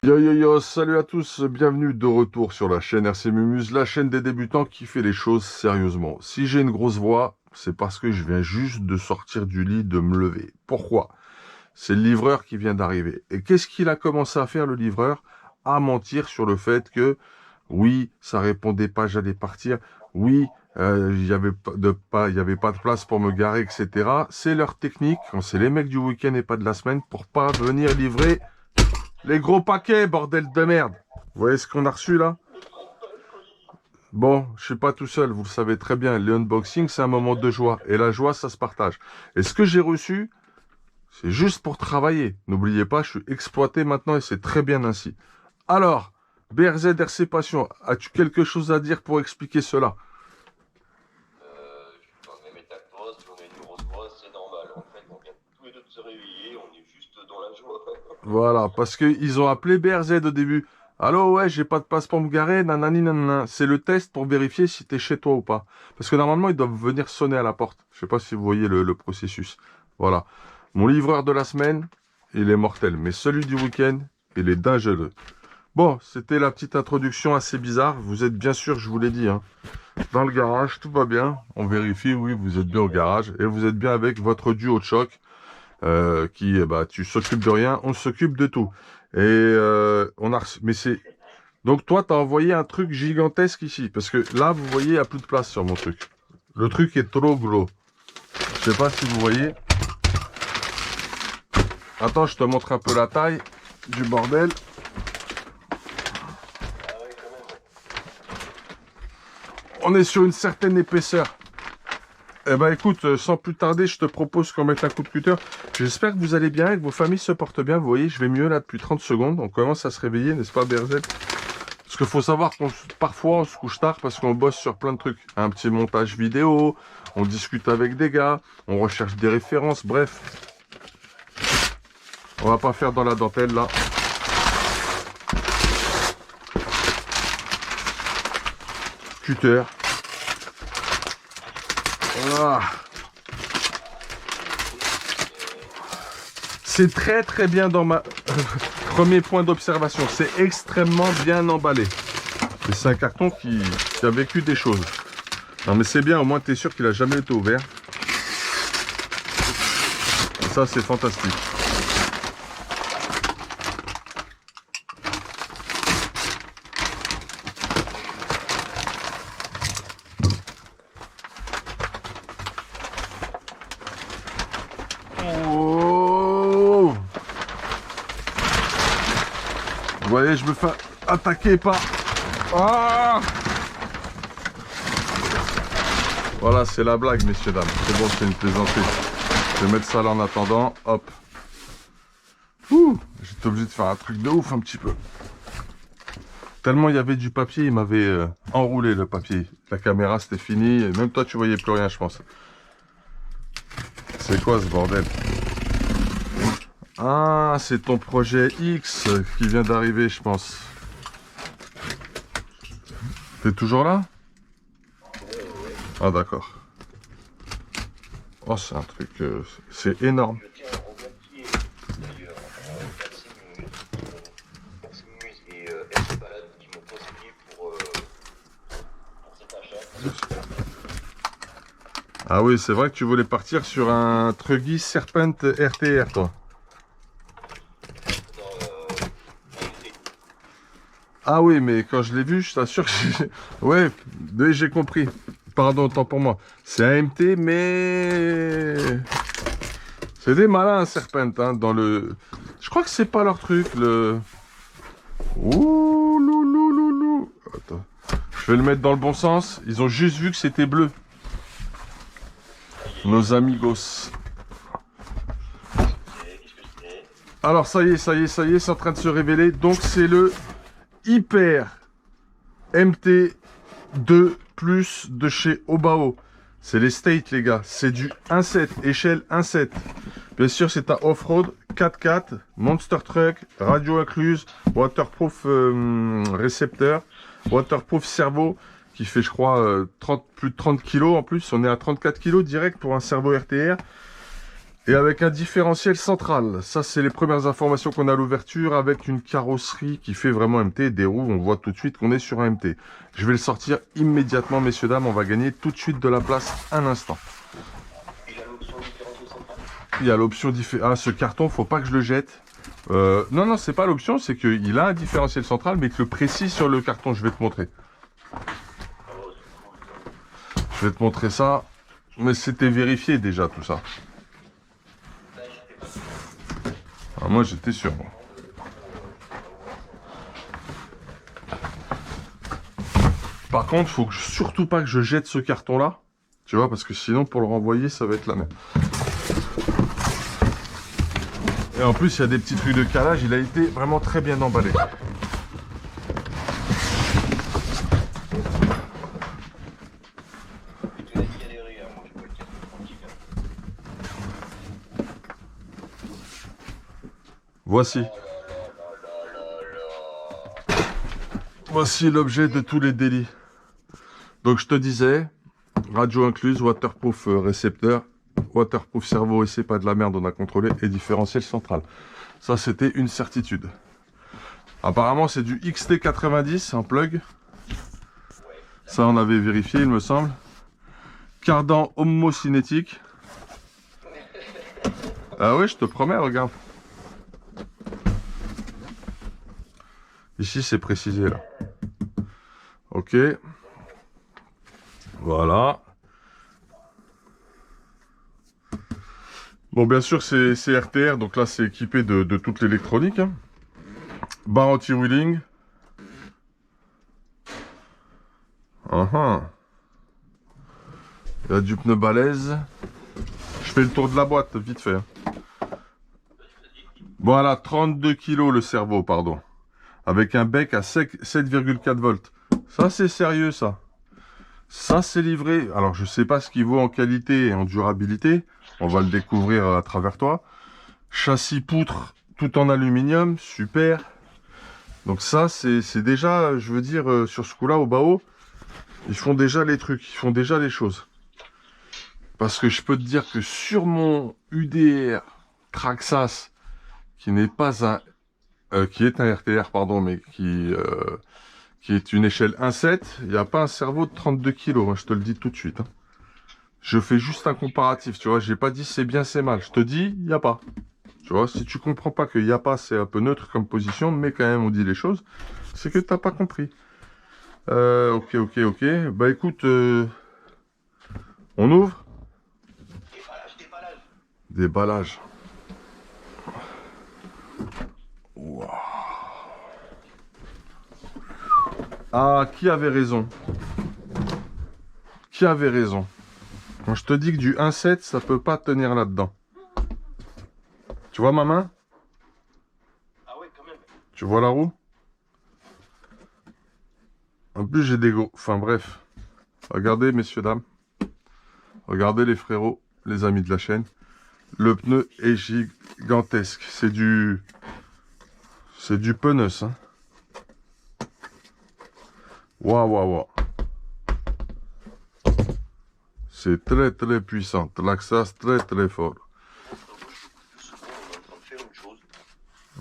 Yo yo yo, salut à tous, bienvenue de retour sur la chaîne RC Mumuse, la chaîne des débutants qui fait les choses sérieusement. Si j'ai une grosse voix, c'est parce que je viens juste de sortir du lit, de me lever. Pourquoi? C'est le livreur qui vient d'arriver. Et qu'est-ce qu'il a commencé à faire, le livreur? À mentir sur le fait que, oui, ça répondait pas, j'allais partir, oui, il y avait il y avait pas de place pour me garer, etc. C'est leur technique, quand c'est les mecs du week-end et pas de la semaine, pour pas venir livrer les gros paquets, bordel de merde. Vous voyez ce qu'on a reçu là? Bon, je suis pas tout seul, vous le savez très bien. Le unboxing, c'est un moment de joie. Et la joie, ça se partage. Et ce que j'ai reçu, c'est juste pour travailler. N'oubliez pas, je suis exploité maintenant et c'est très bien ainsi. Alors, BRZ RC Passion, as-tu quelque chose à dire pour expliquer cela? Je vais mettre ta pause, si on a une grosse brosse, c'est normal. En fait, on vient tous les deux de se réveiller, on est juste dans la joie. Voilà, parce qu'ils ont appelé BRZ au début. Allô, ouais, j'ai pas de place pour me garer, nanani nanana. C'est le test pour vérifier si t'es chez toi ou pas. Parce que normalement, ils doivent venir sonner à la porte. Je sais pas si vous voyez le processus. Voilà. Mon livreur de la semaine, il est mortel. Mais celui du week-end, il est dangereux. Bon, c'était la petite introduction assez bizarre. Vous êtes bien sûr, je vous l'ai dit, hein, dans le garage, tout va bien. On vérifie, oui, vous êtes bien au garage. Et vous êtes bien avec votre duo de choc. Bah, tu s'occupes de rien, on s'occupe de tout. Et mais c'est donc toi, t'as envoyé un truc gigantesque ici, parce que là, vous voyez, il n'y a plus de place sur mon truc. Le truc est trop gros. Je sais pas si vous voyez. Attends, je te montre un peu la taille du bordel. On est sur une certaine épaisseur. Eh ben écoute, sans plus tarder, je te propose qu'on mette un coup de cutter. J'espère que vous allez bien et que vos familles se portent bien. Vous voyez, je vais mieux là depuis 30 secondes. On commence à se réveiller, n'est-ce pas, BRZ? Parce qu'il faut savoir qu'on parfois on se couche tard parce qu'on bosse sur plein de trucs. Un petit montage vidéo, on discute avec des gars, on recherche des références, bref. On va pas faire dans la dentelle là. Cutter. Voilà. C'est très très bien dans ma... Premier point d'observation, c'est extrêmement bien emballé. Et c'est un carton qui a vécu des choses. Non mais c'est bien, au moins tu es sûr qu'il a jamais été ouvert. Et ça c'est fantastique. Oh, vous voyez, je me fais attaquer par... Ah, voilà, c'est la blague, messieurs, dames. C'est bon, c'est une plaisanterie. Je vais mettre ça là en attendant. Hop. J'étais obligé de faire un truc de ouf un petit peu. Tellement il y avait du papier, il m'avait enroulé le papier. La caméra, c'était fini. Et même toi, tu voyais plus rien, je pense. C'est quoi ce bordel? Ah, c'est ton projet X qui vient d'arriver, je pense. T'es toujours là? Ah, d'accord. Oh, c'est un truc... c'est énorme. Je tiens à remercier d'ailleurs Merci Mumuse et RC Balade qui m'ont conseillé pour cet achat. Ah oui, c'est vrai que tu voulais partir sur un Truggy Serpent RTR, toi. Ah oui, mais quand je l'ai vu, je t'assure que j'ai... Ouais, oui, j'ai compris. Pardon, autant pour moi. C'est un MT, mais... C'est des malins, Serpent, hein, dans le... Je crois que c'est pas leur truc, le... Ouh, loulou. Attends. Je vais le mettre dans le bon sens. Ils ont juste vu que c'était bleu. Nos amigos. Alors, ça y est, c'est en train de se révéler. Donc, c'est le Hyper MT2 Plus de chez Obao. C'est les States, les gars. C'est du 1.7, échelle 1.7. Bien sûr, c'est un off-road 4x4, monster truck, radio incluse, waterproof récepteur, waterproof servo qui fait, je crois, plus de 30 kg en plus. On est à 34 kg direct pour un servo RTR. Et avec un différentiel central. Ça, c'est les premières informations qu'on a à l'ouverture, avec une carrosserie qui fait vraiment MT. Des roues, on voit tout de suite qu'on est sur un MT. Je vais le sortir immédiatement, messieurs, dames. On va gagner tout de suite de la place un instant. Il a l'option différentiel central. Il y a l'option différentiel. Ah, ce carton, faut pas que je le jette. Non, non, c'est pas l'option, c'est qu'il a un différentiel central, mais que le précis sur le carton, je vais te montrer. Je vais te montrer ça. Mais c'était vérifié déjà, tout ça. Ah, moi, j'étais sûr. Moi. Par contre, faut que surtout pas que je jette ce carton-là. Tu vois, parce que sinon, pour le renvoyer, ça va être la merde. Et en plus, il y a des petits trucs de calage. Il a été vraiment très bien emballé. Voici. Voici l'objet de tous les délits. Donc je te disais, radio incluse, waterproof récepteur, waterproof cerveau et c'est pas de la merde, on a contrôlé, et différentiel central. Ça c'était une certitude. Apparemment c'est du XT90 en plug. Ça on avait vérifié il me semble. Cardan homocinétique. Ah ouais, je te promets, regarde. Ici, c'est précisé, là. Ok. Voilà. Bon, bien sûr, c'est RTR, donc là, c'est équipé de toute l'électronique. Hein. Barre anti-wheeling. Il y a du pneu balèze. Je fais le tour de la boîte, vite fait. Voilà, 32 kg le cerveau, pardon. Avec un bec à 7,4 volts. Ça, c'est sérieux, ça. Ça, c'est livré. Alors, je sais pas ce qu'il vaut en qualité et en durabilité. On va le découvrir à travers toi. Châssis poutre, tout en aluminium. Super. Donc ça, c'est déjà, je veux dire, sur ce coup-là, au bas-haut, ils font déjà les trucs. Ils font déjà les choses. Parce que je peux te dire que sur mon UDR Traxas, qui n'est pas un... qui est un RTR, pardon, mais qui est une échelle 1.7, il n'y a pas un cerveau de 32 kg, hein, je te le dis tout de suite. Hein. Je fais juste un comparatif, tu vois, j'ai pas dit c'est bien, c'est mal. Je te dis, il n'y a pas. Tu vois, si tu comprends pas qu'il n'y a pas, c'est un peu neutre comme position, mais quand même on dit les choses, c'est que tu n'as pas compris. Ok. Bah écoute, on ouvre. Déballage. Wow. Ah, qui avait raison? Qui avait raison? Quand je te dis que du 1.7, ça peut pas tenir là-dedans. Tu vois ma main? Ah ouais, quand même. Tu vois la roue? En plus, j'ai des gros... Enfin bref. Regardez, messieurs, dames. Regardez les frérots, les amis de la chaîne. Le pneu est gigantesque. C'est du... C'est du pneus, hein. Waouh. C'est très puissant. Traxas très fort.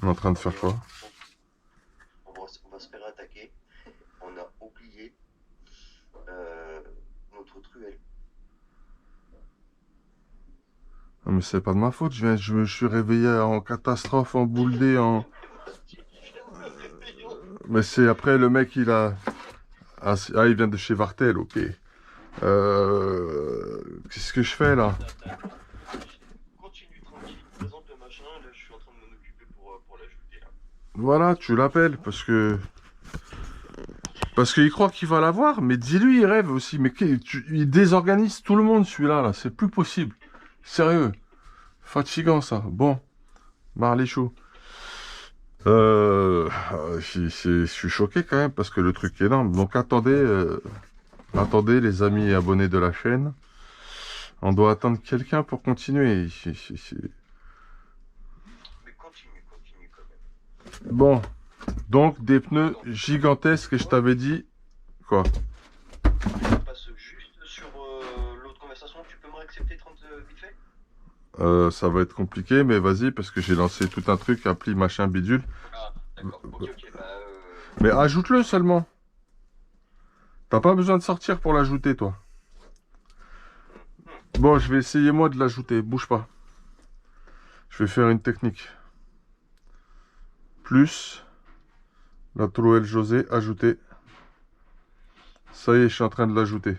On est en train de faire quoi? On va se faire attaquer. On a oublié notre truelle. Non mais c'est pas de ma faute. Je me suis réveillé en catastrophe, en boule D, en... Mais c'est après le mec il a... Ah, il vient de chez Vartel, ok. Qu'est-ce que je fais là? Continue tranquille, présente le machin, là je suis en train de m'en occuper pour l'ajouter là. Voilà, tu l'appelles parce que... Parce qu'il croit qu'il va l'avoir, mais dis-lui, il rêve aussi. Mais il désorganise tout le monde celui-là, là. C'est plus possible. Sérieux. Fatigant ça. Bon. Marley chaud. Je suis choqué quand même parce que le truc est énorme. Donc attendez les amis et abonnés de la chaîne. On doit attendre quelqu'un pour continuer. Mais continue quand même. Bon. Donc des pneus gigantesques et je t'avais dit... Quoi? On passe juste sur l'autre conversation. Tu peux me réaccepter 30 vite fait? Ça va être compliqué, mais vas-y, parce que j'ai lancé tout un truc, appli, machin, bidule. Ah, d'accord. Ok, ok, bah... Mais ajoute-le seulement. T'as pas besoin de sortir pour l'ajouter, toi. Bon, je vais essayer moi de l'ajouter. Bouge pas. Je vais faire une technique. Plus la Trouelle José, ajouter. Ça y est, je suis en train de l'ajouter.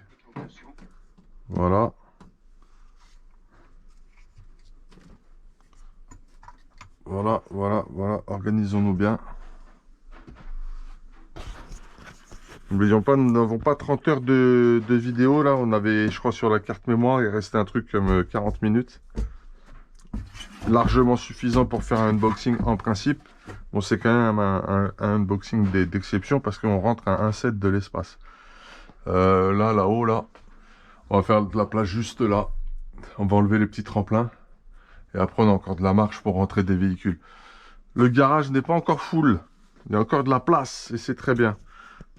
Voilà. Voilà, voilà, voilà. Organisons-nous bien. N'oublions pas, nous n'avons pas 30 heures de vidéo là. On avait, je crois, sur la carte mémoire, il restait un truc comme 40 minutes. Largement suffisant pour faire un unboxing en principe. Bon, c'est quand même un unboxing d'exception parce qu'on rentre à 1,7 de l'espace. Là-haut, là. On va faire de la place juste là. On va enlever les petits tremplins. Et après, on a encore de la marche pour rentrer des véhicules. Le garage n'est pas encore full. Il y a encore de la place et c'est très bien.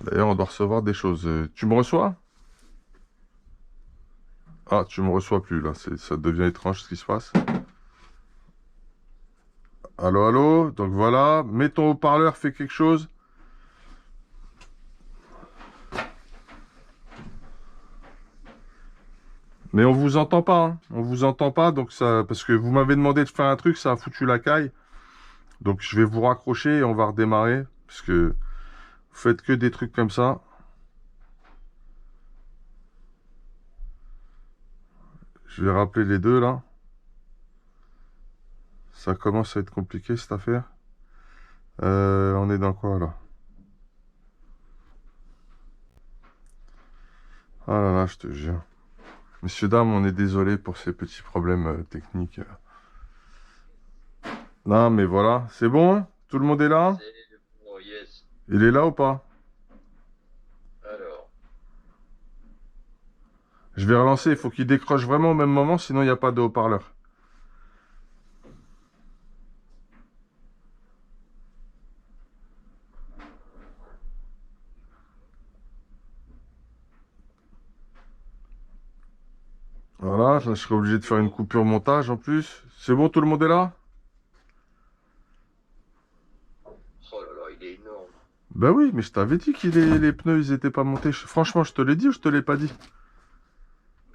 D'ailleurs, on doit recevoir des choses. Tu me reçois? Ah, tu me reçois plus là. Ça devient étrange ce qui se passe. Allô, allô? Donc voilà. Mets ton haut-parleur, fais quelque chose. Mais on vous entend pas, hein. On vous entend pas, donc ça, parce que vous m'avez demandé de faire un truc, ça a foutu la caille. Donc je vais vous raccrocher et on va redémarrer, parce que vous faites que des trucs comme ça. Je vais rappeler les deux là. Ça commence à être compliqué cette affaire. On est dans quoi là? Ah là là, je te jure. Messieurs, dames, on est désolé pour ces petits problèmes techniques. Non, mais voilà, c'est bon? Tout le monde est là? C'est bon, yes. Il est là ou pas? Alors... Je vais relancer, il faut qu'il décroche vraiment au même moment, sinon il n'y a pas de haut-parleur. Voilà, là, je serai obligé de faire une coupure montage en plus. C'est bon, tout le monde est là? Oh là là, il est énorme. Ben oui, mais je t'avais dit que les pneus, ils étaient pas montés. Franchement, je te l'ai dit ou je te l'ai pas dit?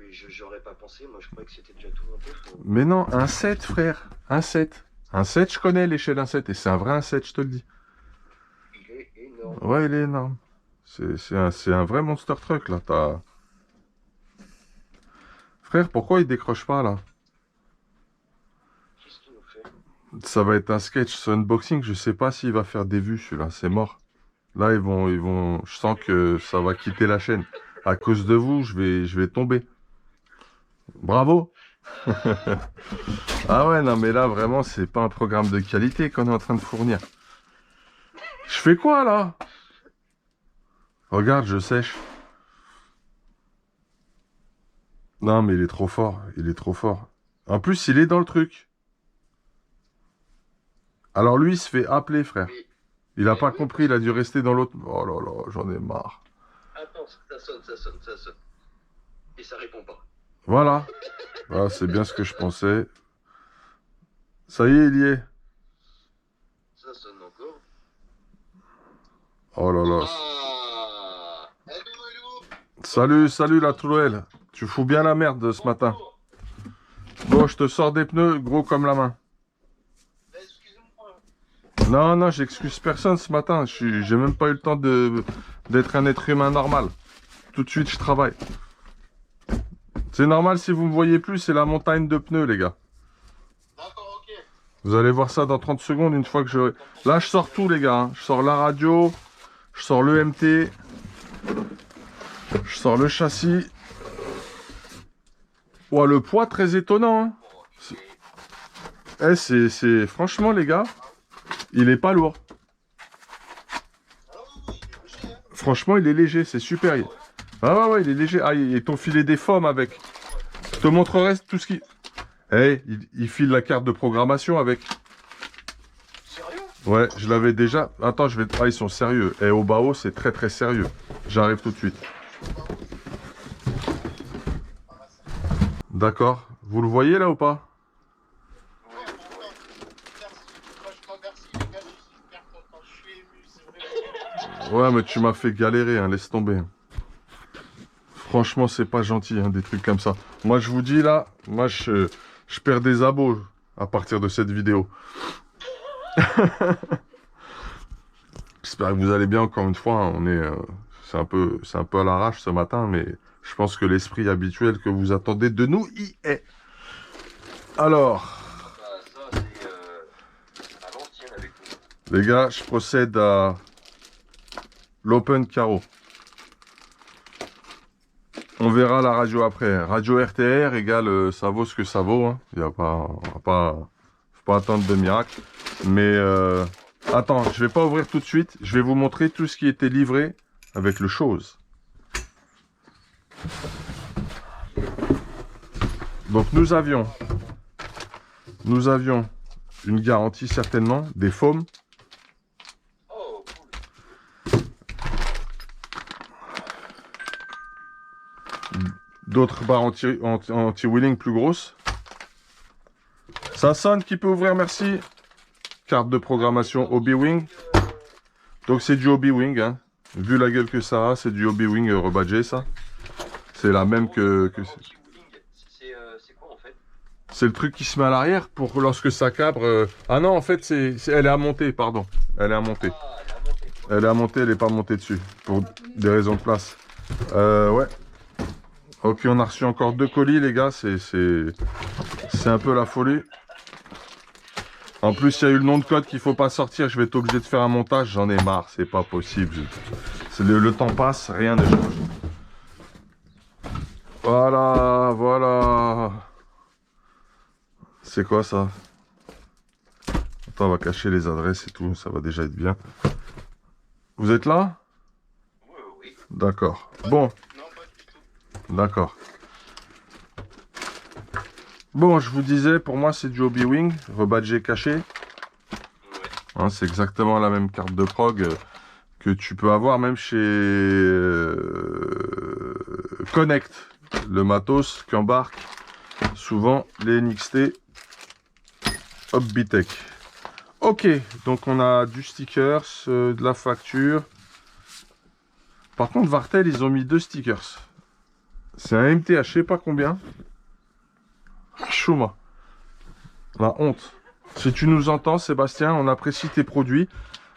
Mais j'aurais pas pensé, moi je croyais que c'était déjà tout monté. Mais non, un 7, frère. Un 7. Un 7, je connais l'échelle 1,7 et c'est un vrai 1,7, je te le dis. Il est énorme. Ouais, il est énorme. C'est un vrai monster truck, là. Frère, pourquoi il décroche pas, là? Qu'est-ce qu'il nous fait? Ça va être un sketch, ce unboxing. Je sais pas s'il va faire des vues, celui-là. C'est mort. Là, je sens que ça va quitter la chaîne. À cause de vous, je vais tomber. Bravo. Ah ouais, non, mais là, vraiment, c'est pas un programme de qualité qu'on est en train de fournir. Je fais quoi, là? Regarde, je sèche. Non, mais il est trop fort. Il est trop fort. En plus, il est dans le truc. Alors lui, il se fait appeler, frère. Mais... Il a mais pas oui, compris, il a dû rester dans l'autre. Oh là là, j'en ai marre. attends, ça sonne, ça sonne, ça sonne. Et ça répond pas. Voilà. Voilà, c'est bien ce que je pensais. Ça y est, il y est. Ça sonne encore. Oh là là. Ah! Hello, hello! Salut, salut la Trouelle. Tu fous bien la merde ce matin. Bonjour. Bon, je te sors des pneus gros comme la main. Excuse-moi. Non, non, j'excuse personne ce matin. J'ai même pas eu le temps d'être un être humain normal. Tout de suite, je travaille. C'est normal si vous me voyez plus, c'est la montagne de pneus, les gars. D'accord, ok. Vous allez voir ça dans 30 secondes, une fois que je... Là, je sors tout, les gars. Hein. Je sors la radio, je sors le MT, je sors le châssis. Ouah, le poids, très étonnant. Hein. Franchement, les gars, il est pas lourd. Ah oui, il est léger, hein. Franchement, il est léger, c'est super. Ah ouais, ouais, il est léger. Ah, ils t'ont filé des formes avec. Je te montrerai tout ce qui... Eh, il file la carte de programmation avec. Sérieux? Ouais, je l'avais déjà. Attends, je vais... Ah, ils sont sérieux. Et au Bao, c'est très très sérieux. J'arrive tout de suite. D'accord. Vous le voyez là ou pas? Ouais, mais tu m'as fait galérer, hein, laisse tomber. Franchement, c'est pas gentil, hein, des trucs comme ça. Moi, je vous dis là, moi, je perds des abos à partir de cette vidéo. J'espère que vous allez bien encore une fois, hein. C'est un peu à l'arrache ce matin, mais je pense que l'esprit habituel que vous attendez de nous y est. Alors, Bah, ça, c'est à l'ancienne avec nous. les gars, je procède à l'open carreau. On verra la radio après. Radio RTR égale ça vaut ce que ça vaut, hein. Y a pas, faut pas attendre de miracle. Mais attends, je vais pas ouvrir tout de suite. Je vais vous montrer tout ce qui était livré avec le chose. Donc nous avions une garantie certainement, des foams, Oh, cool. d'autres barres anti-wheeling plus grosses. Ça sonne, qui peut ouvrir, merci. Carte de programmation Hobby-Wing. Donc c'est du Hobby-Wing, hein. Vu la gueule que ça a, c'est du Hobby-Wing rebadgé, ça. C'est la même que... C'est quoi en fait? C'est le truc qui se met à l'arrière pour lorsque ça cabre... Ah non, en fait, elle est à monter, pardon. Elle est à monter. Ah, elle a monté. Elle est à monter, elle n'est pas montée dessus. Pour des raisons de place. Ouais. Ok, on a reçu encore 2 colis, les gars. C'est un peu la folie. En plus, il y a eu le nom de code qu'il faut pas sortir. Je vais être obligé de faire un montage. J'en ai marre. C'est pas possible. Le temps passe, rien ne change. Voilà, voilà. C'est quoi ça? Attends, on va cacher les adresses et tout. Ça va déjà être bien. Vous êtes là? Oui, oui. D'accord. Bon. Non, pas du tout. D'accord. Bon, je vous disais, pour moi, c'est du Hobby-Wing, rebadgé caché. Ouais. Hein, c'est exactement la même carte de prog que tu peux avoir même chez Connect, le matos qu'embarquent souvent les NXT Hobbytech. Ok, donc on a du stickers, de la facture. Par contre, Vartel, ils ont mis 2 stickers. C'est un MTH, je sais pas combien. Chouma. La honte. Si tu nous entends, Sébastien, on apprécie tes produits.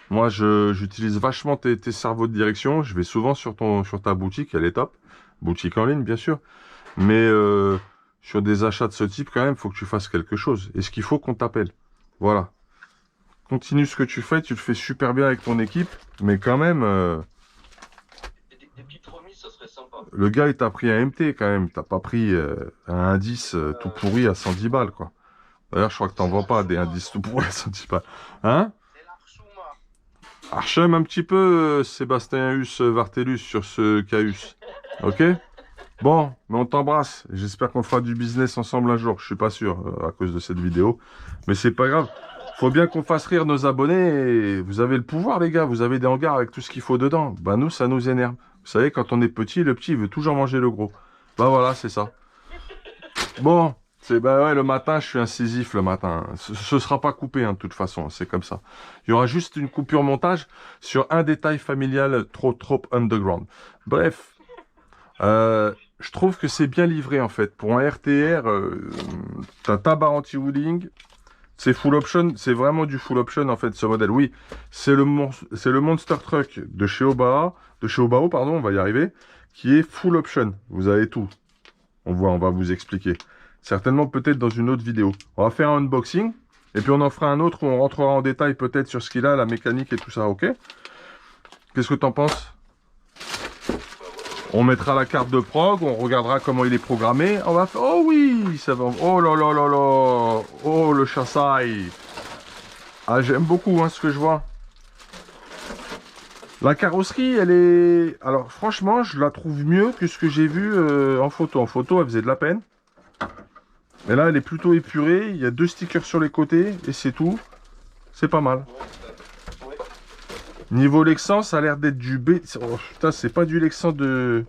Moi, j'utilise vachement tes cerveaux de direction. Je vais souvent sur ta boutique, elle est top. Boutique en ligne, bien sûr. Mais sur des achats de ce type, quand même, il faut que tu fasses quelque chose. Est-ce qu'il faut qu'on t'appelle? Voilà. Continue ce que tu fais, tu le fais super bien avec ton équipe. Mais quand même, Des petites remises, ça serait sympa. le gars, il t'a pris un MT quand même. T'as pas pris un indice tout pourri à 110 balles, quoi. D'ailleurs, je crois que t'en vends pas des indices tout pourris à 110 balles. Hein? C'est l'Archouma. Archem un petit peu, Sébastien Hus Vartelus sur ce Cahus. Ok? Bon, mais on t'embrasse. J'espère qu'on fera du business ensemble un jour. Je suis pas sûr à cause de cette vidéo. Mais c'est pas grave. Faut bien qu'on fasse rire nos abonnés. Et vous avez le pouvoir, les gars. Vous avez des hangars avec tout ce qu'il faut dedans. Bah nous, ça nous énerve. Vous savez, quand on est petit, le petit il veut toujours manger le gros. Bah voilà, c'est ça. Bon. Bah ouais, le matin, je suis incisif le matin. Ce sera pas coupé, hein, de toute façon, c'est comme ça. Il y aura juste une coupure montage sur un détail familial trop underground. Bref, je trouve que c'est bien livré en fait. Pour un RTR, t'as ta barre anti-wheeling, c'est full option, c'est vraiment du full option en fait ce modèle. Oui, c'est le Monster Truck de chez Obao, pardon, on va y arriver, qui est full option. Vous avez tout. On va vous expliquer. Certainement peut-être dans une autre vidéo. On va faire un unboxing. Et puis on en fera un autre où on rentrera en détail peut-être sur ce qu'il a, la mécanique et tout ça, ok? Qu'est-ce que t'en penses? On mettra la carte de prog, on regardera comment il est programmé. On va faire... Oh oui, ça va... Oh là là là là. Oh le chassaille. Ah, j'aime beaucoup hein, ce que je vois. La carrosserie, elle est... Alors franchement, je la trouve mieux que ce que j'ai vu en photo. En photo, elle faisait de la peine. Mais là, elle est plutôt épurée. Il y a 2 stickers sur les côtés et c'est tout. C'est pas mal. Ouais. Niveau Lexan, ça a l'air d'être du B. Oh, putain, c'est pas du Lexan de...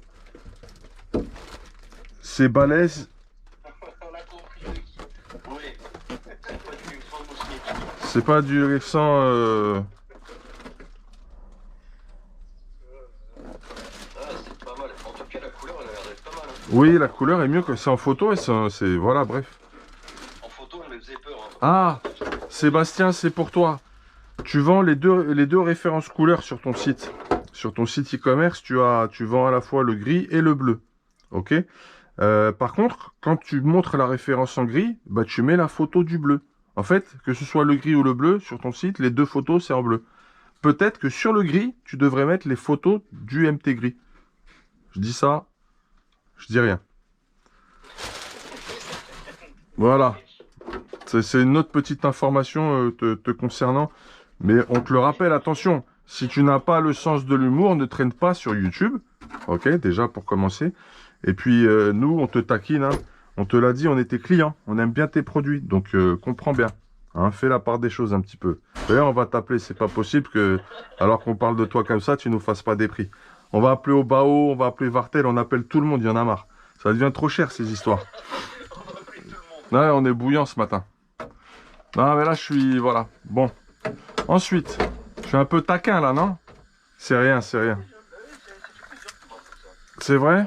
C'est balèze. On a compris de qui. Oui. C'est pas du Lexan... Oui, la couleur est mieux que c'est en photo et c'est... Voilà, bref. En photo, elle me faisait peur. Hein. Ah, Sébastien, c'est pour toi. Tu vends les deux références couleurs sur ton site. Sur ton site e-commerce, tu vends à la fois le gris et le bleu. Ok? Par contre, quand tu montres la référence en gris, bah, tu mets la photo du bleu. En fait, que ce soit le gris ou le bleu, sur ton site, les deux photos, c'est en bleu. Peut-être que sur le gris, tu devrais mettre les photos du MT gris. Je dis ça, je dis rien. Voilà. C'est une autre petite information te concernant. Mais on te le rappelle, attention, si tu n'as pas le sens de l'humour, ne traîne pas sur YouTube. Ok, déjà pour commencer. Et puis, nous, on te taquine. Hein. On te l'a dit, on est tes clients. On aime bien tes produits. Donc, comprends bien. Hein, fais la part des choses un petit peu. D'ailleurs, on va t'appeler. C'est pas possible que, alors qu'on parle de toi comme ça, tu nous fasses pas des prix. On va appeler Obao, on va appeler Vartel, on appelle tout le monde, il y en a marre. Ça devient trop cher, ces histoires. On va appeler tout le monde. Ouais, on est bouillant ce matin. Non, mais là, je suis... Voilà. Bon. Ensuite, je suis un peu taquin, là, non? C'est rien, c'est rien. C'est vrai?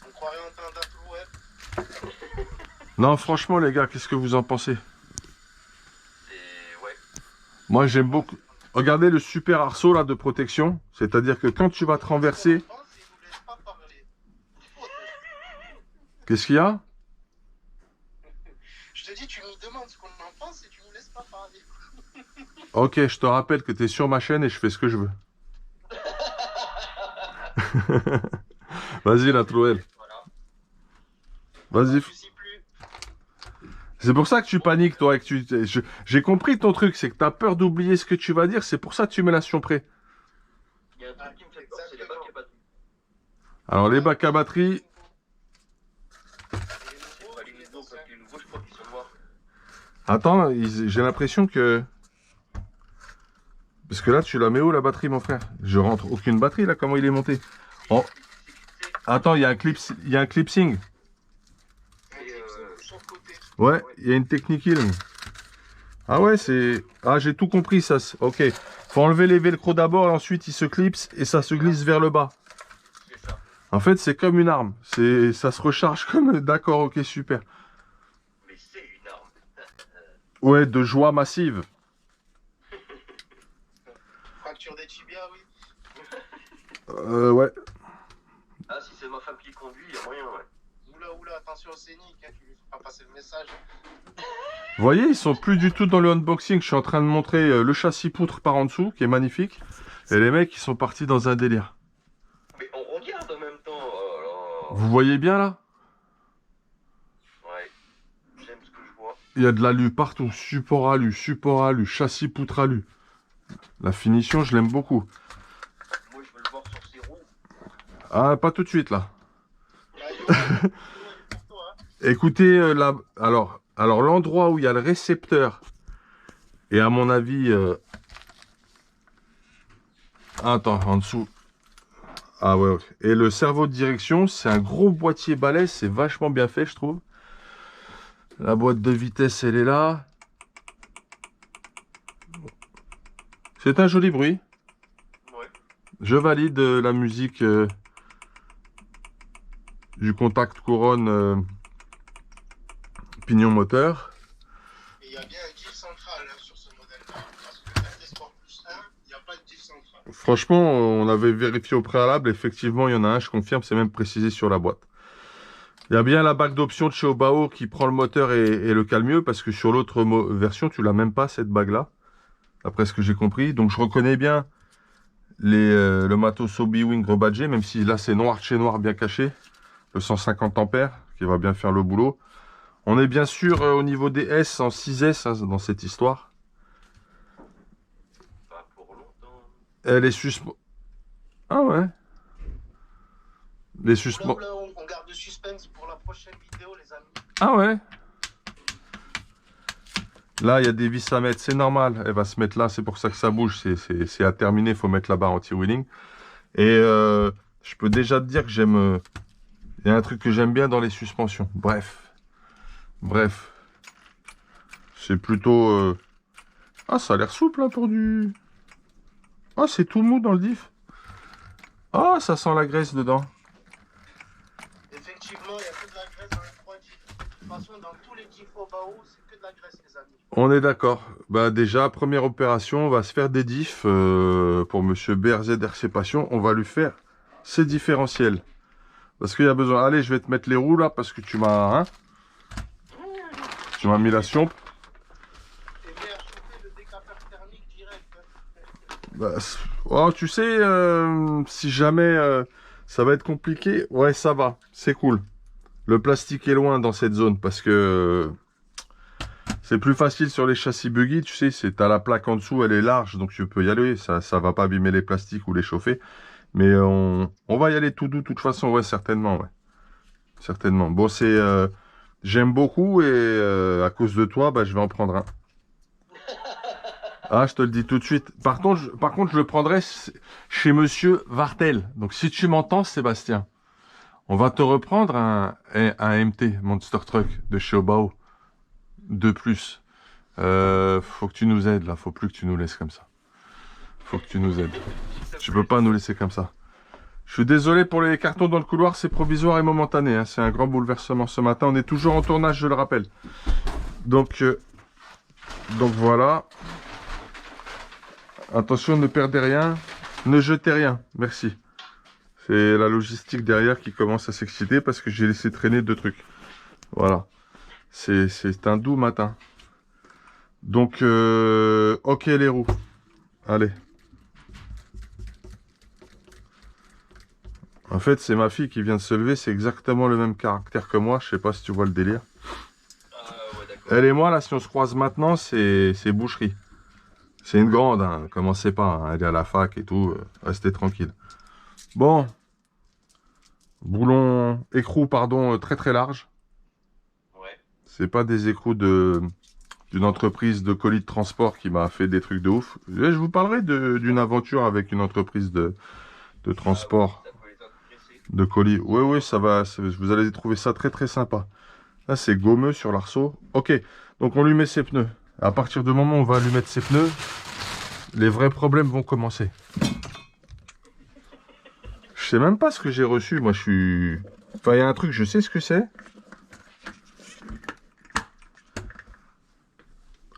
On croirait en train d'Apple Web. Non, franchement, les gars, qu'est-ce que vous en pensez? Et ouais. Moi, j'aime beaucoup... Regardez le super arceau, là, de protection. C'est-à-dire que quand tu vas te renverser... On pense et ils nous laissent pas parler. Qu'est-ce qu'il y a? Je te dis, tu nous demandes ce qu'on en pense et tu nous laisses pas parler. Ok, je te rappelle que tu es sur ma chaîne et je fais ce que je veux. Vas-y, la Troel. Voilà. Vas-y. Je sais plus. C'est pour ça que tu paniques, toi. Et que j'ai compris ton truc, c'est que tu as peur d'oublier ce que tu vas dire. C'est pour ça que tu mets la prêt. Il y a un truc qui me fait peur, c'est les bacs à batterie. Alors, les bacs à batterie... C'est pas les nouveaux, parce que les nouveaux, je crois qu'ils sont noirs. Attends, j'ai l'impression que... Parce que là, tu la mets où, la batterie, mon frère? Je rentre aucune batterie, là. Comment il est monté? Oh. Attends, il y a un clipsing. Sur le côté. Ouais, il y a une technique healing. Ah ouais, c'est... Ah, j'ai tout compris, ça. Ok. Faut enlever les velcro d'abord, et ensuite, il se clipse, et ça se glisse vers le bas. C'est ça. En fait, c'est comme une arme. Ça se recharge comme... D'accord, ok, super. Mais c'est une arme. Ouais, de joie massive. Fracture des tibias, oui. Ouais. Ah, si c'est ma femme qui conduit, il y a moyen, ouais. Oula, attention au scénic, hein, tu lui feras passer le message. Vous voyez, ils sont plus du tout dans le unboxing. Je suis en train de montrer le châssis poutre par en dessous, qui est magnifique. Et les mecs, ils sont partis dans un délire. Mais on regarde en même temps. Oh là. Vous voyez bien, là? Ouais. J'aime ce que je vois. Il y a de l'alu partout. Support alu, châssis poutre alu. La finition, je l'aime beaucoup. Moi, je veux le voir sur ses roues. Ah, pas tout de suite, là. Là, il est pour toi, hein. Écoutez, alors l'endroit où il y a le récepteur, et à mon avis... Attends, en dessous. Ah ouais, ok. Et le cerveau de direction, c'est un gros boîtier balai, c'est vachement bien fait, je trouve. La boîte de vitesse, elle est là. C'est un joli bruit. Ouais. Je valide la musique du contact couronne pignon moteur. Et il y a bien un diff central hein, sur ce modèle-là. Parce que le Sport Plus 1, il n'y a pas de diff central. Franchement, on avait vérifié au préalable. Effectivement, il y en a un, je confirme, c'est même précisé sur la boîte. Il y a bien la bague d'option de chez Obao qui prend le moteur et le cale mieux, parce que sur l'autre version, tu l'as même pas, cette bague-là. D'après ce que j'ai compris. Donc, je reconnais bien le matos Obi-Wing rebadgé, même si là, c'est noir de chez noir bien caché. Le 150 ampères, qui va bien faire le boulot. On est bien sûr au niveau des S en 6S hein, dans cette histoire. Pas pour longtemps. Elle est suspendue. Ah ouais. Les suspens. Oula, on garde le suspense pour la prochaine vidéo, les amis. Ah ouais. Là, il y a des vis à mettre, c'est normal. Elle va se mettre là, c'est pour ça que ça bouge. C'est à terminer, il faut mettre la barre anti-wheeling. Et je peux déjà te dire que j'aime... Il y a un truc que j'aime bien dans les suspensions. Bref. C'est plutôt... Ah, ça a l'air souple hein, pour du... Ah, c'est tout mou dans le diff. Ah, ça sent la graisse dedans. Effectivement, il n'y a que de la graisse dans les 3 diffs. De toute façon, dans tous les diffs au bas haut, c'est que de la graisse, les amis. On est d'accord. Bah déjà, première opération, on va se faire des diffs pour Monsieur BRZRC Passion. On va lui faire ses différentiels. Parce qu'il y a besoin. Allez, je vais te mettre les roues là parce que tu m'as mis la siompe. Et bien, chauffer le décapeur thermique direct. Bah, oh, tu sais, si jamais ça va être compliqué, ouais, ça va, c'est cool. Le plastique est loin dans cette zone parce que c'est plus facile sur les châssis buggy, tu sais, t'as la plaque en dessous, elle est large, donc tu peux y aller, ça va pas abîmer les plastiques ou les chauffer. Mais on va y aller tout doux, de toute façon, ouais, certainement, ouais. Certainement. Bon, j'aime beaucoup et à cause de toi, bah, je vais en prendre un. Ah, je te le dis tout de suite. Par contre, je le prendrai chez Monsieur Vartel. Donc, si tu m'entends, Sébastien, on va te reprendre un MT, Monster Truck, de chez Obao. De plus. Faut que tu nous aides, là. Faut plus que tu nous laisses comme ça. Faut que tu nous aides. Tu peux pas nous laisser comme ça. Je suis désolé pour les cartons dans le couloir, c'est provisoire et momentané. Hein. C'est un grand bouleversement ce matin. On est toujours en tournage, je le rappelle. Donc voilà. Attention, ne perdez rien. Ne jetez rien. Merci. C'est la logistique derrière qui commence à s'exciter parce que j'ai laissé traîner 2 trucs. Voilà. C'est un doux matin. Donc, ok les roues. Allez. En fait, c'est ma fille qui vient de se lever. C'est exactement le même caractère que moi. Je sais pas si tu vois le délire. Ouais, d'accord. Elle et moi, là, si on se croise maintenant, c'est boucherie. C'est une grande, hein. Commencez pas, hein. Elle est à la fac et tout. Restez tranquille. Bon. Boulon, écrou, pardon, très très large. Ouais. C'est pas des écrous d'une entreprise de colis de transport qui m'a fait des trucs de ouf. Je vous parlerai d'une aventure avec une entreprise de transport Ça peut les intéresser. de colis. Oui, ça va. Vous allez trouver ça très très sympa. Là, c'est gommeux sur l'arceau. Ok, donc on lui met ses pneus. À partir du moment où on va lui mettre ses pneus, les vrais problèmes vont commencer. Je sais même pas ce que j'ai reçu. Moi, je suis... Enfin, il y a un truc, je sais ce que c'est.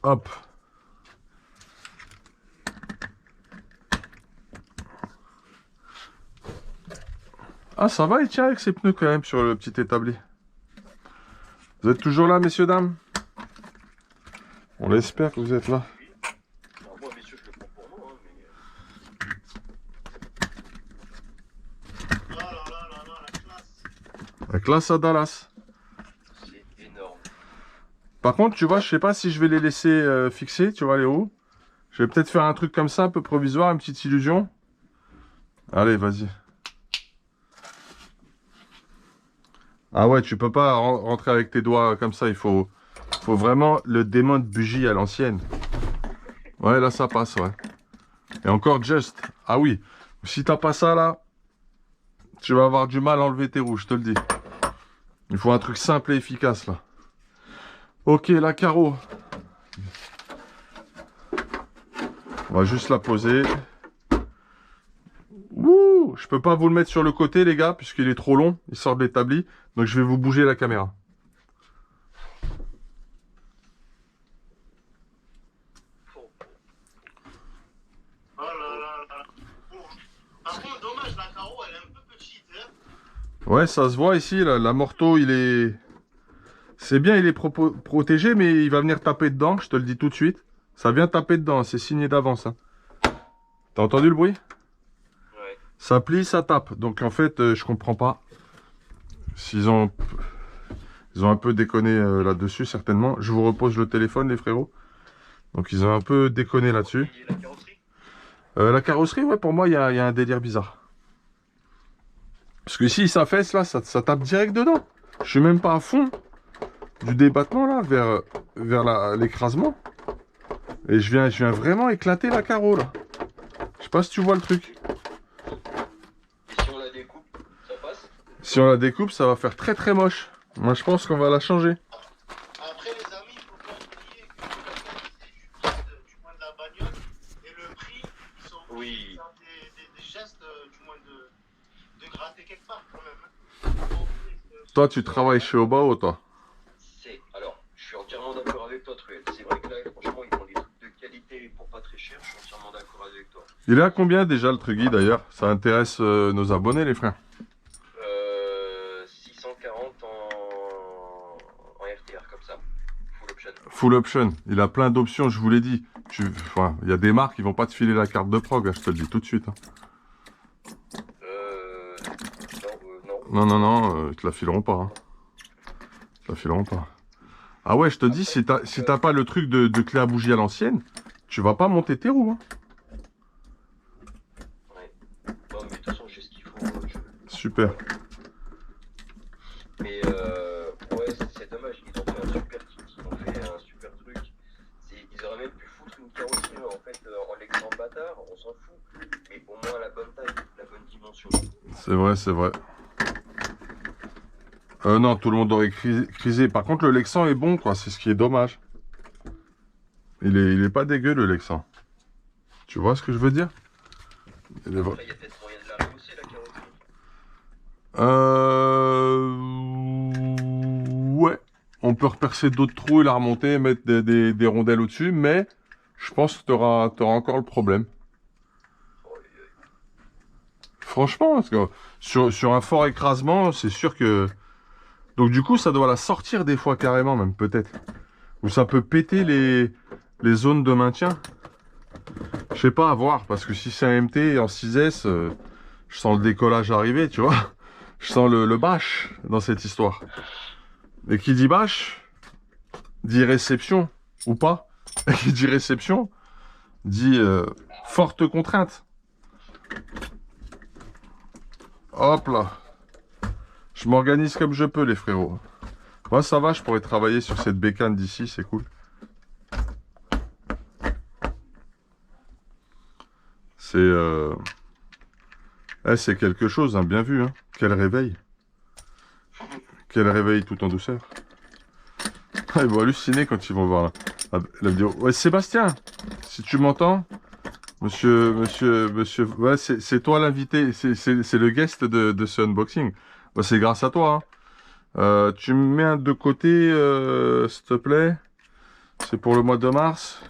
Hop. Ah, ça va, il tient avec ses pneus quand même sur le petit établi. Vous êtes toujours là, messieurs, dames? On l'espère que vous êtes là. Alors moi, messieurs, je le prends pour moi, hein, mais... Oh là là là là, la classe. La classe à Dallas. C'est énorme. Par contre, tu vois, je sais pas si je vais les laisser fixer, tu vois, les roues. Je vais peut-être faire un truc comme ça, un peu provisoire, une petite illusion. Allez, vas-y. Ah ouais, tu peux pas rentrer avec tes doigts comme ça, il faut vraiment le démon de bougie à l'ancienne. Ouais, là, ça passe, ouais. Et encore just. Ah oui, si t'as pas ça, là, tu vas avoir du mal à enlever tes roues, je te le dis. Il faut un truc simple et efficace, là. Ok, la carreau. On va juste la poser. Ouh, je peux pas vous le mettre sur le côté, les gars, puisqu'il est trop long. Il sort de l'établi. Donc, je vais vous bouger la caméra. Oh là là là. Bon. Par contre, dommage, la carreau, elle est un peu petite. Hein. Ouais, ça se voit ici, là, la morteau, il est... C'est bien, il est protégé, mais il va venir taper dedans, je te le dis tout de suite. Ça vient taper dedans, c'est signé d'avance. Hein. T'as entendu le bruit? Ouais. Ça plie, ça tape. Donc en fait, je comprends pas. Ils ont un peu déconné là-dessus, certainement. Je vous repose le téléphone, les frérots. Donc ils ont un peu déconné là-dessus. Et la carrosserie? La carrosserie, ouais, pour moi, il y a un délire bizarre. Parce que ici, ça fesse, là, ça tape direct dedans. Je suis même pas à fond du débattement, là, vers l'écrasement. Et je viens vraiment éclater la carreau, là. Je sais pas si tu vois le truc. Et si on la découpe, ça passe? Si on la découpe, ça va faire très très moche. Moi, je pense qu'on va la changer. Après, les amis, il faut pas oublier que la qualité du moins de la bagnole et le prix, ils sont obligés de faire des gestes, du moins de gratter quelque part quand même. Hein. Faut pas oublier Toi, tu travailles chez Obao, toi. Alors, je suis entièrement d'accord avec toi, Truel. C'est vrai que là, franchement, ils font des trucs de qualité pour pas très cher. Je suis entièrement d'accord avec toi. Il est à combien déjà le Truggy d'ailleurs? Ça intéresse nos abonnés, les frères. 640 en RTR comme ça. Full option. Full option. Il a plein d'options, je vous l'ai dit. Enfin, il y a des marques qui vont pas te filer la carte de prog, hein, je te le dis tout de suite. Hein. Non, Non, ils te la fileront pas. Hein. Ils te la fileront pas. Ah ouais, je te dis, si t'as pas le truc de clé à bougie à l'ancienne, tu vas pas monter tes roues. Hein. Ouais. Non, mais de toute façon, j'ai ce qu'il faut. Super. Mais ouais, c'est dommage. Ils ont fait un super kit. Ils ont fait un super truc. Ils auraient même pu foutre une carrosserie en fait en l'exemple bâtard. On s'en fout. Mais au moins la bonne taille, la bonne dimension. C'est vrai, c'est vrai. Non, tout le monde aurait crisé. Par contre, le Lexan est bon, quoi. C'est ce qui est dommage. Il est pas dégueu, le Lexan. Tu vois ce que je veux dire? Il est vrai. Après, il y a peut-être moyen de la rehausser, la carrosserie. Ouais. On peut repercer d'autres trous et la remonter, mettre des rondelles au-dessus, mais je pense que t'auras encore le problème. Franchement, parce que sur un fort écrasement, c'est sûr que... Donc du coup, ça doit la sortir des fois carrément, même peut-être. Ou ça peut péter les zones de maintien. Je sais pas, à voir, parce que si c'est un MT en 6S, je sens le décollage arriver, tu vois. Je sens le bâche dans cette histoire. Et qui dit bâche, dit réception, ou pas. Et qui dit réception, dit forte contrainte. Hop là. Je m'organise comme je peux, les frérots. Moi, ça va, je pourrais travailler sur cette bécane d'ici, c'est cool. C'est quelque chose, hein, bien vu. Hein. Quel réveil. Quel réveil tout en douceur. Ah, ils vont halluciner quand ils vont voir la vidéo. Ouais, Sébastien, si tu m'entends, monsieur, ouais, c'est toi l'invité, c'est le guest de ce unboxing. Bah, c'est grâce à toi. Hein. Tu me mets un de côté, s'il te plaît. C'est pour le mois de mars.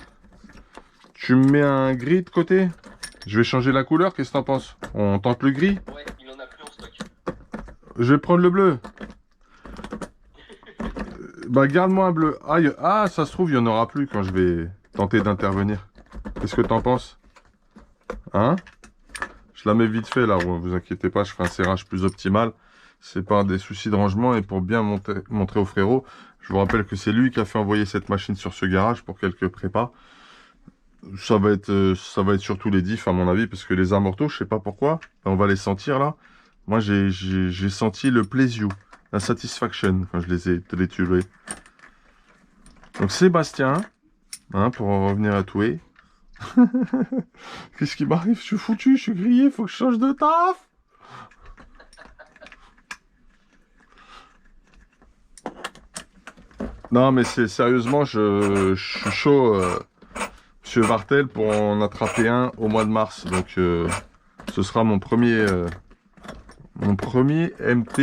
Tu me mets un gris de côté. Je vais changer la couleur, qu'est-ce que t'en penses? On tente le gris? Ouais, il en a plus en stock. Je vais prendre le bleu. Bah garde-moi un bleu. Ah, ça se trouve, il n'y en aura plus quand je vais tenter d'intervenir. Qu'est-ce que t'en penses? Hein? Je la mets vite fait là, vous inquiétez pas, je ferai un serrage plus optimal. C'est pas des soucis de rangement et pour bien montrer au frérot. Je vous rappelle que c'est lui qui a fait envoyer cette machine sur ce garage pour quelques prépas. Ça va être surtout les diffs à mon avis, parce que les amortos, je sais pas pourquoi, on va les sentir là. Moi j'ai senti le plaisir, la satisfaction quand je les ai télétubés. Donc Sébastien, hein, pour en revenir à Toué. Qu'est-ce qui m'arrive? Je suis foutu, je suis grillé, faut que je change de taf. Non mais c'est sérieusement, je suis chaud. Monsieur Vartel pour en attraper un au mois de mars. Donc ce sera mon premier MT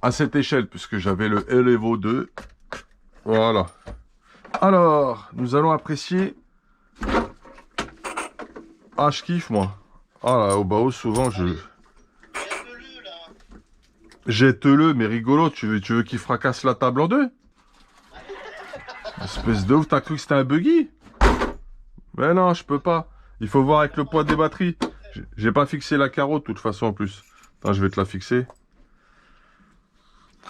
à cette échelle, puisque j'avais le Elevo 2. Voilà. Alors, nous allons apprécier. Ah, je kiffe moi. Ah là, au Bao, souvent je... Jette-le là. Jette-le, mais rigolo, tu veux qu'il fracasse la table en deux? Espèce de ouf, t'as cru que c'était un buggy? Mais non, je peux pas. Il faut voir avec le poids des batteries. J'ai pas fixé la carreau de toute façon en plus. Attends, je vais te la fixer.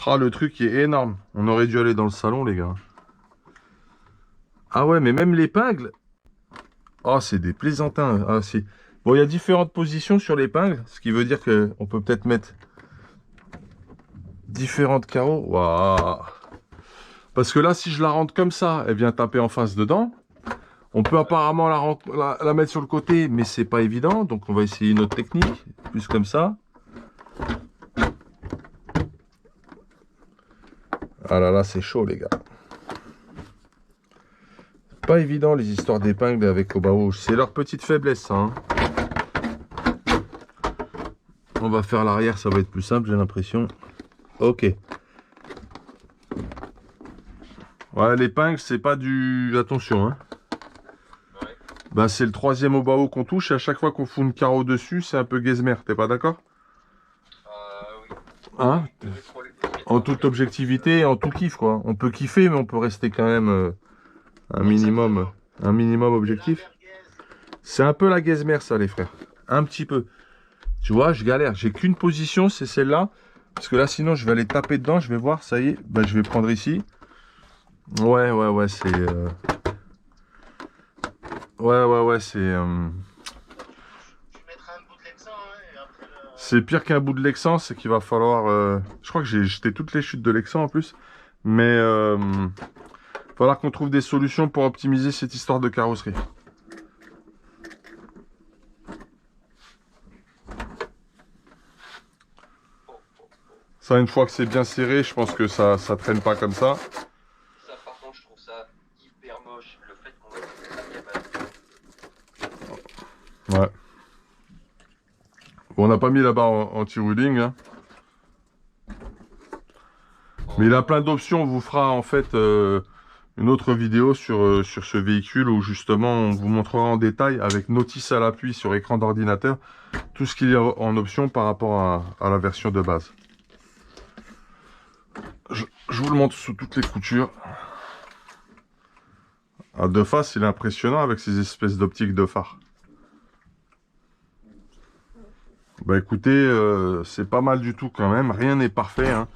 Ah, le truc est énorme. On aurait dû aller dans le salon, les gars. Ah ouais, mais même l'épingle. Ah, c'est des plaisantins. Ah, si. Bon, il y a différentes positions sur l'épingle, ce qui veut dire qu'on peut peut-être mettre différentes carreaux. Waouh. Parce que là, si je la rentre comme ça, elle vient taper en face dedans. On peut apparemment la mettre sur le côté, mais c'est pas évident. Donc on va essayer une autre technique, plus comme ça. Ah là là, c'est chaud les gars. Pas évident les histoires d'épingles avec Obao. C'est leur petite faiblesse, ça. Hein. On va faire l'arrière, ça va être plus simple, j'ai l'impression. Ok. Ouais, l'épingle, c'est pas du... Attention, hein. Ouais. Bah, c'est le troisième au bas haut qu'on touche. Et à chaque fois qu'on fout une carreau dessus, c'est un peu gazmer. T'es pas d'accord? Oui. Hein? Il devait trop les En toute objectivité, en tout kiff, quoi. On peut kiffer, mais on peut rester quand même un minimum, Exactement. un minimum C'est la objectif. merguez. C'est un peu la gazmer, ça, les frères. Un petit peu. Tu vois, je galère. J'ai qu'une position, c'est celle-là. Parce que là, sinon, je vais aller taper dedans. Je vais voir, ça y est. Bah, je vais prendre ici. Ouais, c'est... Ouais, c'est... Tu mettras un bout de l'exan, hein, et après C'est pire qu'un bout de Lexan, c'est qu'il va falloir... Je crois que j'ai jeté toutes les chutes de Lexan en plus. Mais il va falloir qu'on trouve des solutions pour optimiser cette histoire de carrosserie. Ça, une fois que c'est bien serré, je pense que ça traîne pas comme ça. Ça, par contre, je trouve ça hyper moche. Le fait qu'on ait cette cabane. Ouais. Bon, on n'a pas mis la barre anti-wheeling, hein. Mais il a plein d'options. On vous fera en fait une autre vidéo sur ce véhicule où justement on vous montrera en détail avec notice à l'appui sur écran d'ordinateur tout ce qu'il y a en option par rapport à la version de base. Je vous le montre sous toutes les coutures. Ah, de face, il est impressionnant avec ces espèces d'optiques de phare. Bah écoutez, c'est pas mal du tout quand même. Rien n'est parfait, hein.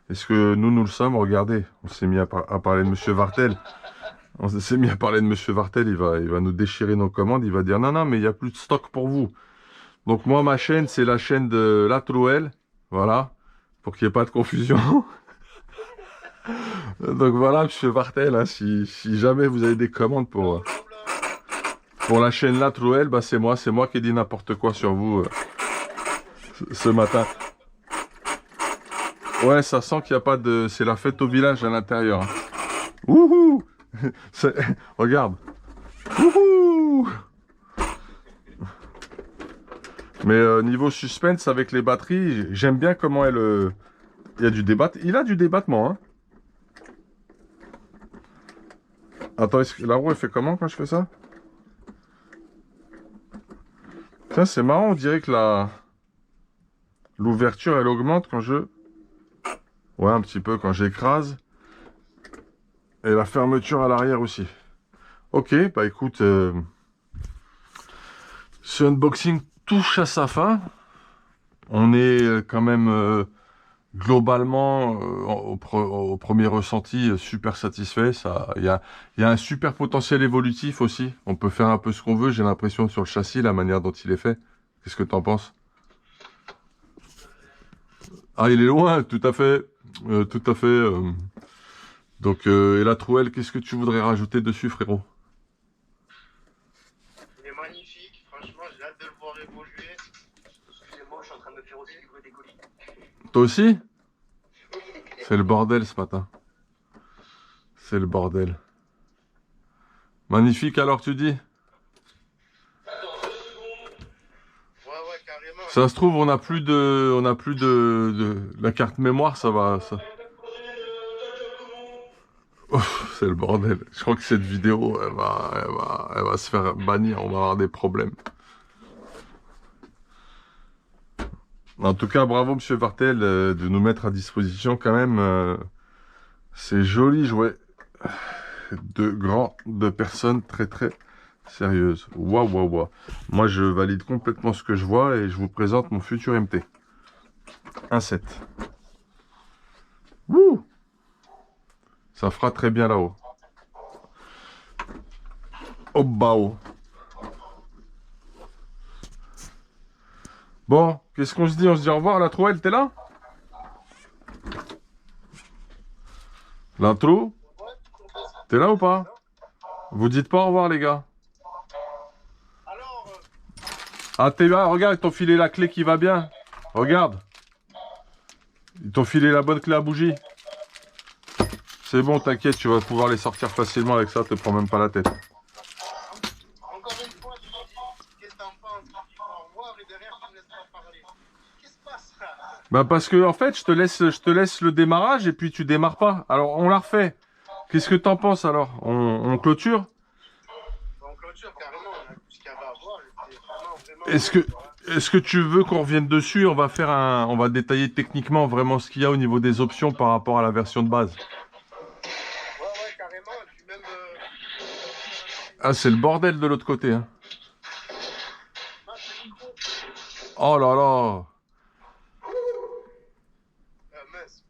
Est-ce que nous le sommes? Regardez, on s'est mis à parler de Monsieur Vartel. On s'est mis à parler de Monsieur Vartel, il va nous déchirer nos commandes, il va dire non, mais il n'y a plus de stock pour vous. Donc moi, ma chaîne, c'est la chaîne de La Trouelle, voilà, pour qu'il n'y ait pas de confusion. Donc voilà, Monsieur Vartel, hein, si jamais vous avez des commandes pour la chaîne La Trouelle, bah c'est moi qui ai dit n'importe quoi sur vous ce matin. Ouais, ça sent qu'il n'y a pas de... C'est la fête au village à l'intérieur. Hein. Wouhou! Regarde. Wouhou! Mais niveau suspense avec les batteries, j'aime bien comment elle... Il y a du débat. Il a du débattement, hein. Attends, la roue, elle fait comment quand je fais ça? Tiens, c'est marrant, on dirait que l'ouverture, elle augmente quand je... Ouais, un petit peu quand j'écrase. Et la fermeture à l'arrière aussi. Ok, bah écoute... Ce unboxing touche à sa fin. On est quand même globalement au premier ressenti super satisfait. Il y a un super potentiel évolutif aussi. On peut faire un peu ce qu'on veut. J'ai l'impression sur le châssis, la manière dont il est fait. Qu'est-ce que t'en penses? Ah, il est loin, tout à fait. Tout à fait. Donc, et la Trouelle, qu'est-ce que tu voudrais rajouter dessus, frérot? il est magnifique. Franchement, j'ai hâte de le voir évoluer. Excusez-moi, je suis en train de me faire aussi livrer des colis. Toi aussi? C'est le bordel ce matin. C'est le bordel. Magnifique alors, tu dis? Ouais, carrément. Ça se trouve, on n'a plus de la carte mémoire, ça va, ça. Ouf, c'est le bordel. Je crois que cette vidéo, elle va se faire bannir. On va avoir des problèmes. En tout cas, bravo Monsieur Vartel de nous mettre à disposition quand même ces jolis jouets de personnes très sérieuses. Waouh. Moi, je valide complètement ce que je vois et je vous présente mon futur MT. 1.7. Wouh! Ça fera très bien là-haut. Au bas haut. Bon, qu'est-ce qu'on se dit? On se dit au revoir, la Trouelle, t'es là? L'intro? T'es là ou pas? Vous dites pas au revoir, les gars. Alors, Ah, t'es là, regarde, ils t'ont filé la clé qui va bien. Regarde. Ils t'ont filé la bonne clé à bougie. C'est bon, t'inquiète, tu vas pouvoir les sortir facilement avec ça, te prends même pas la tête. encore une fois, tu me dis qu'est-ce que t'en penses? Tu dis au revoir et derrière tu me laisses pas parler. Qu'est-ce qui se passe là? Bah parce que en fait, je te laisse le démarrage et puis tu démarres pas. Alors on la refait. Qu'est-ce que t'en penses alors? On clôture? En clôture, carrément, on a tout ce qu'il y avait à voir. C'était vraiment, vraiment. Est-ce que Voilà. est-ce que tu veux qu'on revienne dessus? On va détailler techniquement vraiment ce qu'il y a au niveau des options par rapport à la version de base. Ouais, carrément. Et puis même. Ah, c'est le bordel de l'autre côté, hein. Ah, c'est le micro. Oh là là. Mince.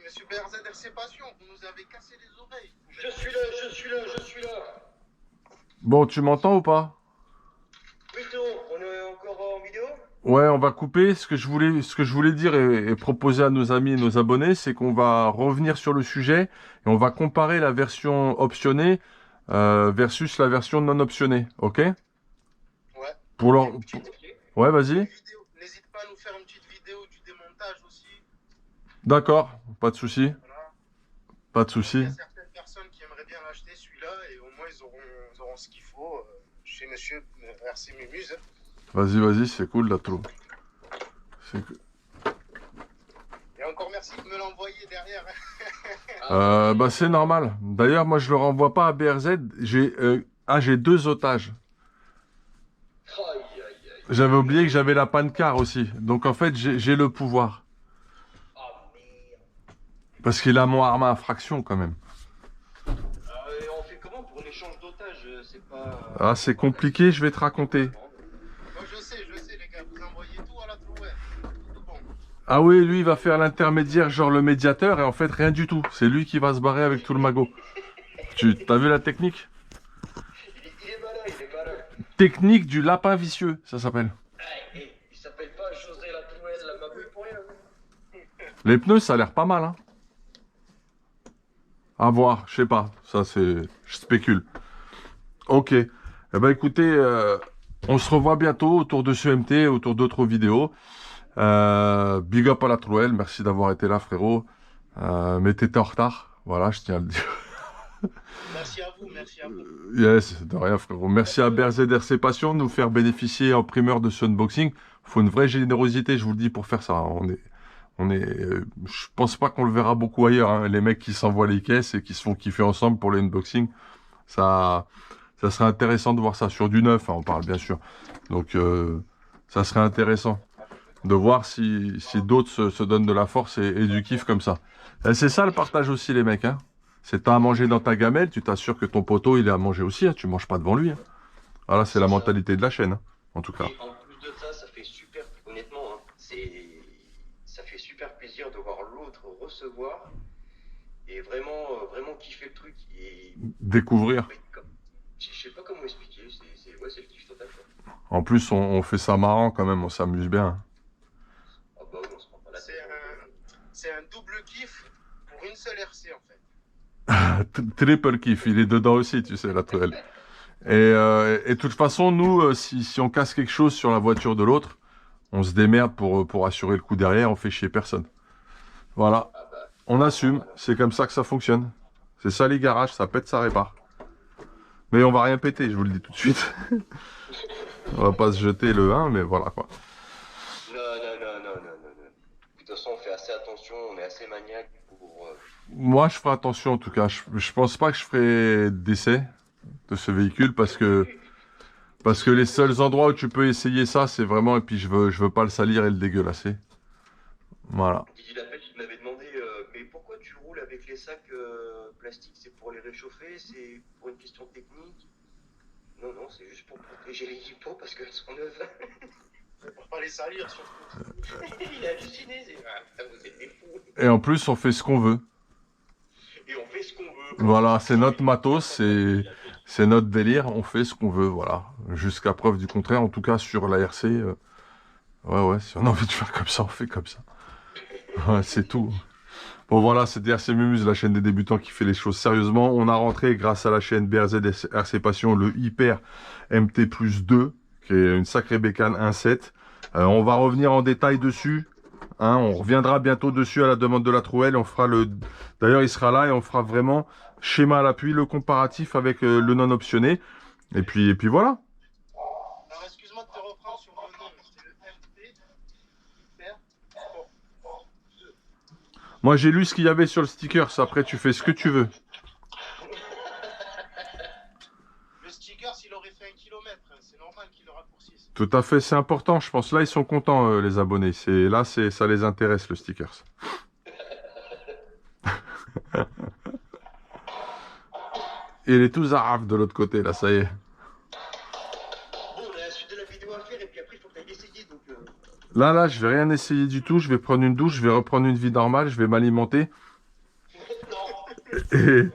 Monsieur BRZRC Passion, vous nous avez cassé les oreilles. Je suis là, je suis là, je suis là. Bon, tu m'entends ou pas? Oui, Théo, on est encore en vidéo? Ouais, on va couper. Ce que je voulais dire et proposer à nos amis et nos abonnés, c'est qu'on va revenir sur le sujet et on va comparer la version optionnée versus la version non optionnée. Ok? Ouais. Pour leur... Une petite Ouais, vas-y. vidéo. N'hésite pas à nous faire une petite vidéo du démontage aussi. D'accord, pas de souci. Voilà. Pas de Il souci. y a certaines personnes qui aimeraient bien l'acheter celui-là et au moins ils auront ce qu'il faut chez monsieur RC Mumuse. Vas-y, c'est cool là tout. C'est cool. Et encore merci de me l'envoyer derrière. Bah c'est normal. D'ailleurs, moi je le renvoie pas à BRZ. J'ai 2 otages. Aïe, aïe, aïe. J'avais oublié que j'avais la pancar aussi. Donc en fait, j'ai le pouvoir. Ah merde. Parce qu'il a mon arme à fraction quand même. On fait comment pour l'échange d'otages? C'est pas. Ah, c'est compliqué, je vais te raconter. Moi je sais les gars, vous envoyez tout à la trouette. Tout bon. Ah oui, lui il va faire l'intermédiaire, genre le médiateur, et en fait rien du tout. C'est lui qui va se barrer avec tout le magot. T'as vu la technique? Il est malin, il est malin. Technique du lapin vicieux, ça s'appelle. Il s'appelle pas José la Trouette, la magouille pour rien. Les pneus, ça a l'air pas mal, hein. À voir, je sais pas. Ça, c'est... Je spécule. Ok. Eh ben, écoutez, on se revoit bientôt autour de ce MT, autour d'autres vidéos. Big up à la Trouelle. Merci d'avoir été là, frérot. Mais t'étais en retard. Voilà, je tiens à le dire. Merci à vous, merci à vous. Yes, de rien, frérot. Merci à BRZRC Passion de nous faire bénéficier en primeur de ce unboxing. Faut une vraie générosité, je vous le dis, pour faire ça. Je pense pas qu'on le verra beaucoup ailleurs, hein. Les mecs qui s'envoient les caisses et qui se font kiffer ensemble pour les unboxings. Ça serait intéressant de voir ça sur du neuf, hein, on parle bien sûr. Donc, ça serait intéressant de voir si d'autres se donnent de la force et du kiff comme ça. Et c'est ça le partage aussi, les mecs, hein. C'est t'as à manger dans ta gamelle, tu t'assures que ton poteau, il est à manger aussi, hein. Tu manges pas devant lui, hein. Voilà, c'est la mentalité de la chaîne, hein, en tout cas. Et en plus de ça, ça fait super, honnêtement, hein, ça fait super plaisir de voir l'autre recevoir et vraiment, vraiment kiffer le truc. Et Découvrir. je sais pas comment expliquer, c'est le kiff total, quoi. En plus, on fait ça marrant quand même, on s'amuse bien. Ah bah oui, on se prend pas la tête. C'est un double kiff pour une seule RC en fait. Triple kiff, il est dedans aussi, tu sais, la truelle. Et de toute façon, nous, si on casse quelque chose sur la voiture de l'autre, on se démerde pour assurer le coup derrière, on fait chier personne. Voilà, Ah bah, on assume, c'est comme ça que ça fonctionne. C'est ça les garages, ça pète, ça répare. Mais on va rien péter, je vous le dis tout de suite. On va pas se jeter le 1, mais voilà quoi. non. De toute façon, on fait assez attention, on est assez maniaque pour. Moi, je ferai attention en tout cas. Je pense pas que je ferai d'essai de ce véhicule parce que les seuls endroits où tu peux essayer ça, c'est vraiment, et puis je veux pas le salir et le dégueulasser. Voilà. Guy Lapelle, il m'avait demandé mais pourquoi tu roules avec les sacs plastiques? C'est pour les réchauffer? C'est pour une question technique? Non, c'est juste pour protéger les hippos parce qu'elles sont neuves. Pour pas les salir surtout. Il a halluciné, putain, vous êtes des fous. Et en plus, on fait ce qu'on veut. Et on fait ce qu'on veut. Voilà, c'est notre matos, c'est notre délire, on fait ce qu'on veut, voilà. Jusqu'à preuve du contraire, en tout cas sur la RC, ouais, si on a envie de faire comme ça, on fait comme ça. Ouais, c'est tout. Bon voilà, c'était RC Mumuse, la chaîne des débutants qui fait les choses sérieusement. On a rentré grâce à la chaîne BRZ RC Passion le Hyper MT plus 2, qui est une sacrée bécane 1.7. On va revenir en détail dessus. Hein, on reviendra bientôt dessus à la demande de la Trouelle. On fera d'ailleurs, il sera là et on fera vraiment schéma à l'appui, le comparatif avec le non optionné. Et puis voilà. Alors excuse-moi de te reprendre sur le nom, c'est le MT Hyper Sport. Moi, j'ai lu ce qu'il y avait sur le sticker. Après, tu fais ce que tu veux. Le sticker, s'il aurait fait 1 kilomètre, c'est normal qu'il le raccourcisse. Tout à fait, c'est important. Je pense là, ils sont contents, les abonnés. Ça les intéresse, le sticker. Et il est tout zaraf de l'autre côté, là, ça y est. Bon, on a la suite de la vidéo à faire et puis après, il faut que tu ailles essayer. Donc, Là, je vais rien essayer du tout. Je vais prendre une douche, je vais reprendre une vie normale, je vais m'alimenter. non. Et...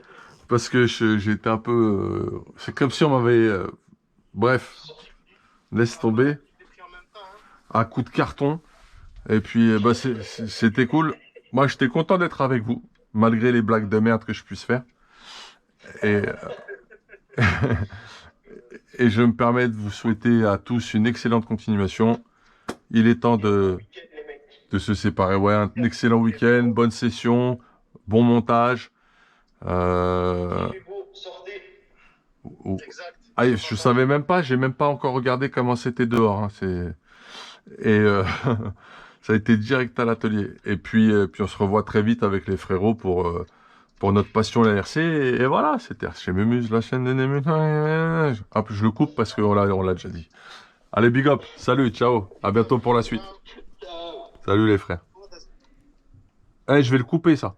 Parce que j'étais un peu... C'est comme si on m'avait... Bref, laisse tomber. Tu l'as pris en même temps, hein. À coup de carton. Et puis, bah, c'était cool. Moi, j'étais content d'être avec vous, malgré les blagues de merde que je puisse faire. Et, et je me permets de vous souhaiter à tous une excellente continuation. Il est temps de se séparer. Ouais, un excellent week-end, bonne session, bon montage. Il fait beau, sortez. Exact. Ah, je savais même pas, j'ai même pas encore regardé comment c'était dehors. Hein, ça a été direct à l'atelier. Et puis on se revoit très vite avec les frérots pour notre passion la RC. Et voilà, c'était RC Mémuse, la chaîne des Némus. Hop, je le coupe parce qu'on l'a déjà dit. Allez, big up, salut, ciao, à bientôt pour la suite. Ciao. Salut les frères. Eh, je vais le couper ça.